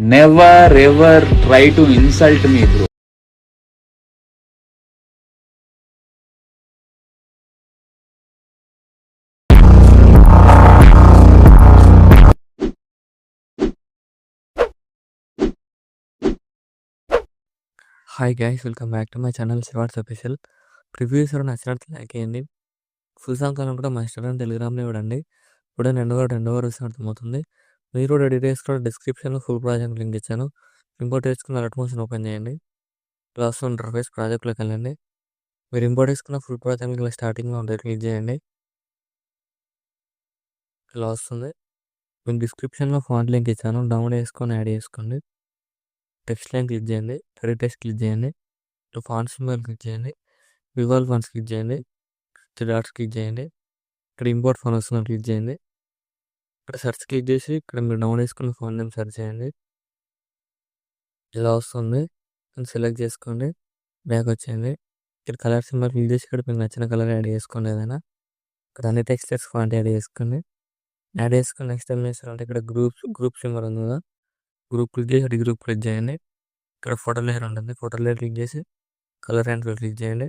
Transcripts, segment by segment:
Never ever try to insult me, bro. Hi guys, welcome back to my channel Shivars official. Previews నచ్చినట్టు like చేయండి. Full song కాలం కూడా మా Instagram టెలిగ్రామ్లో ఇవ్వండి. ఇప్పుడే రెండో వరకు అర్థమవుతుంది. మీరు కూడా డీటెయిల్స్ కూడా డిస్క్రిప్షన్లో ఫుల్ ప్రాజెక్ట్ లింక్ ఇచ్చాను. ఇంపోర్ట్ చేసుకున్న అలర్ట్ మోషన్ ఓపెన్ చేయండి. లాస్ట్ ఇంటర్ఫేస్ ప్రాజెక్ట్లోకి వెళ్ళండి. మీరు ఇంపోర్ట్ చేసుకున్న ఫుల్ ప్రాజెక్ట్ లింక్ స్టార్టింగ్లో ఉంటుంది, క్లిక్ చేయండి. ఇలా వస్తుంది. మీకు డిస్క్రిప్షన్లో ఫాంట్ లింక్ ఇచ్చాను, డౌన్లోడ్ చేసుకొని యాడ్ చేసుకోండి. టెక్స్ట్ లైన్ క్లిక్ చేయండి, ఎడిట్ టెక్స్ట్ క్లిక్ చేయండి, ఫాంట్ సింబల్ క్లిక్ చేయండి, విజువల్ ఫాంట్స్ క్లిక్ చేయండి, డాట్స్ క్లిక్ చేయండి. ఇక్కడ ఇంపోర్ట్ ఫోన్ వస్తుంది, క్లిక్ చేయండి. ఇక్కడ సెర్చ్ క్లిక్ చేసి ఇక్కడ మీరు డౌన్లోడ్ చేసుకున్న ఫోన్ నేమ్ సెర్చ్ చేయండి. ఇలా వస్తుంది, సెలెక్ట్ చేసుకోండి, బ్యాక్ వచ్చేయండి. ఇక్కడ కలర్ సింబల్ క్లిక్ చేసి ఇక్కడ మీకు నచ్చిన కలర్ యాడ్ చేసుకోండి. ఏదైనా ఇక్కడ అన్ని టెక్స్టర్స్ ఫాంట్ యాడ్ చేసుకోండి. యాడ్ చేసుకుని నెక్స్ట్ ఏం చేస్తారంటే ఇక్కడ గ్రూప్ సింబల్ ఉంది కదా, గ్రూప్ క్లిక్ చేసి గ్రూప్ క్లిక్ చేయండి. ఇక్కడ ఫోటో లేయర్ ఉంటుంది, ఫోటో లేయర్ క్లిక్ చేసి కలర్ అండ్ క్లిక్ చేయండి.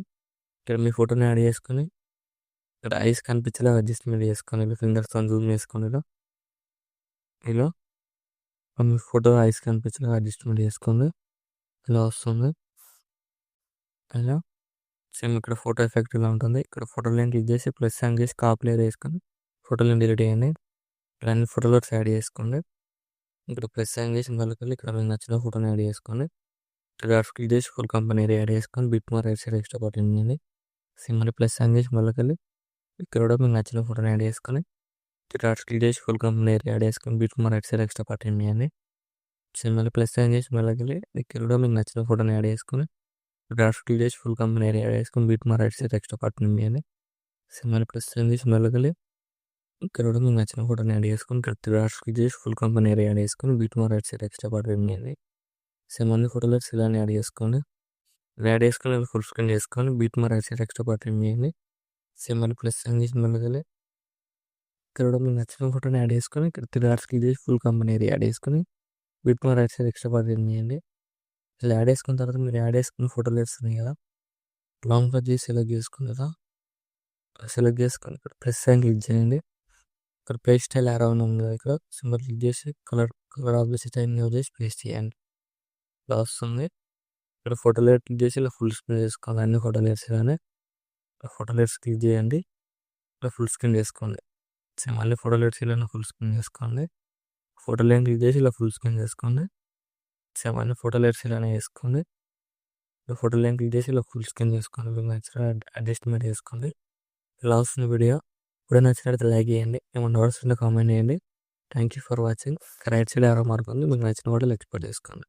ఇక్కడ మీ ఫోటోని యాడ్ చేసుకుని ఇక్కడ ఐస్ కనిపించేలా అడ్జస్ట్మెంట్ చేసుకొని ఫింగర్స్తో జూమ్ చేసుకొని ఇలా మీ ఫోటో ఐస్ కనిపించేలా అడ్జస్ట్మెంట్ చేసుకోండి. ఇలా వస్తుంది. ఇలా సేమ్ ఇక్కడ ఫోటో ఎఫెక్ట్ ఇలా ఉంటుంది. ఇక్కడ ఫోటో లైన్ క్లిక్ చేసి ప్లస్ సాంగ్ చేసి కాపీ లేయర్ వేసుకొని ఫోటో లైన్ డిలీట్ చేయండి. ఇక్కడ అన్ని ఫోటోలు యాడ్ చేసుకోండి. ఇక్కడ ప్లస్ సాంగ్ చేసి మళ్ళీ ఇక్కడ మీకు నచ్చిన ఫోటోని యాడ్ చేసుకోండి. ఇక్కడ క్లిక్ చేసి ఫుల్ కంపెనీ యాడ్ చేసుకొని bit mark right side extra part చేయండి. సేమ్ మళ్ళీ ప్లస్ సాంగ్ చేసి మళ్ళీ ఇక్కడ కూడా మీకు నచ్చిన ఫోటోని యాడ్ చేసుకొని క్లిక్ చేసి ఫుల్ కంపెనీ యాడ్ చేసుకొని bit mark right side extra part చేయండి. సేమ్ మళ్ళీ ప్లస్ సాంగ్ చేసి మళ్ళీ ఇక్కడ కూడా మీకు నచ్చిన ఫోటోని యాడ్ చేసుకొని క్లిక్ చేసి ఫుల్ కంపెనీ యాడ్ చేసుకొని bit mark right side extra part చేయండి. సేమ్ మళ్ళీ ప్లస్ సాంగ్ చేసి మళ్ళీ ఇక్కడ కూడా మీకు నచ్చిన ఫోటోని యాడ్ చేసుకొని క్లిక్ చేసి ఫుల్ కంపెనీ యాడ్ చేసుకొని bit mark right side extra part చేయండి. సేమ్ అన్ని ఫోటోలు ఇలానే యాడ్ చేసుకోండి. యాడ్ చేసుకొని ఫుల్ స్క్రీన్ చేసుకొని beat mark right side extra part చేయండి. సేమ్ మళ్ళీ ప్లస్ సాంగ్ చేసి మళ్ళీ ఇక్కడ కూడా మీకు నచ్చిన ఫోటోని యాడ్ చేసుకొని ఇక్కడ క్లిక్ చేసి ఫుల్ కంపెనీ యాడ్ చేసుకొని beat mark right side extra part చేయండి. ఇలా యాడ్ చేసుకున్న తర్వాత మీరు యాడ్ చేసుకున్న ఫోటోలు వేస్తున్నాయి కదా, లాంగ్ ప్రెస్ చేసి సెలెక్ట్ చేసుకుని కదా, సెలెక్ట్ చేసుకొని ఇక్కడ ప్లస్ సైన్ క్లిక్ చేయండి. ఇక్కడ పేజ్ స్టైల్ యారో ఉంది కదా, ఇక్కడ సింబల్ క్లిక్ చేసి colour of the style use చేసి పేస్ట్ చేయండి. ఇలా వస్తుంది. ఇక్కడ ఫోటో లేయర్ క్లిక్ చేసి ఇలా ఫుల్ స్క్రీన్ చేసుకోవాలి. అన్ని ఫోటో లేయర్స్ కానీ ఫోటో లేయర్స్ క్లిక్ చేయండి, ఇలా ఫుల్ స్క్రీన్ చేసుకోండి. సేమ్ మళ్ళీ ఫోటో లేయర్స్ ఇలా ఫుల్ స్క్రీన్ చేసుకోండి. ఫోటో లేయర్ క్లిక్ చేసి ఇలా ఫుల్ స్క్రీన్ చేసుకోండి. సేమ్ అన్ని ఫోటో లేయర్స్ ఇలానే వేసుకోండి. ఫోటో లేయర్ క్లిక్ చేసి ఇలా ఫుల్ స్క్రీన్ చేసుకోండి. మీకు నచ్చిన అడ్జస్ట్మెంట్ చేసుకోండి. ఇలా వస్తుంది వీడియో. ఇప్పుడు నచ్చినట్లయితే లైక్ చేయండి, ఏమైనా డౌట్స్ ఉంటే కామెంట్ చేయండి. Thank you for watching. Right side ఎవరో మార్క్ ఉంది, మీకు నచ్చిన కూడా ఎక్స్పోర్ట్ చేసుకోండి.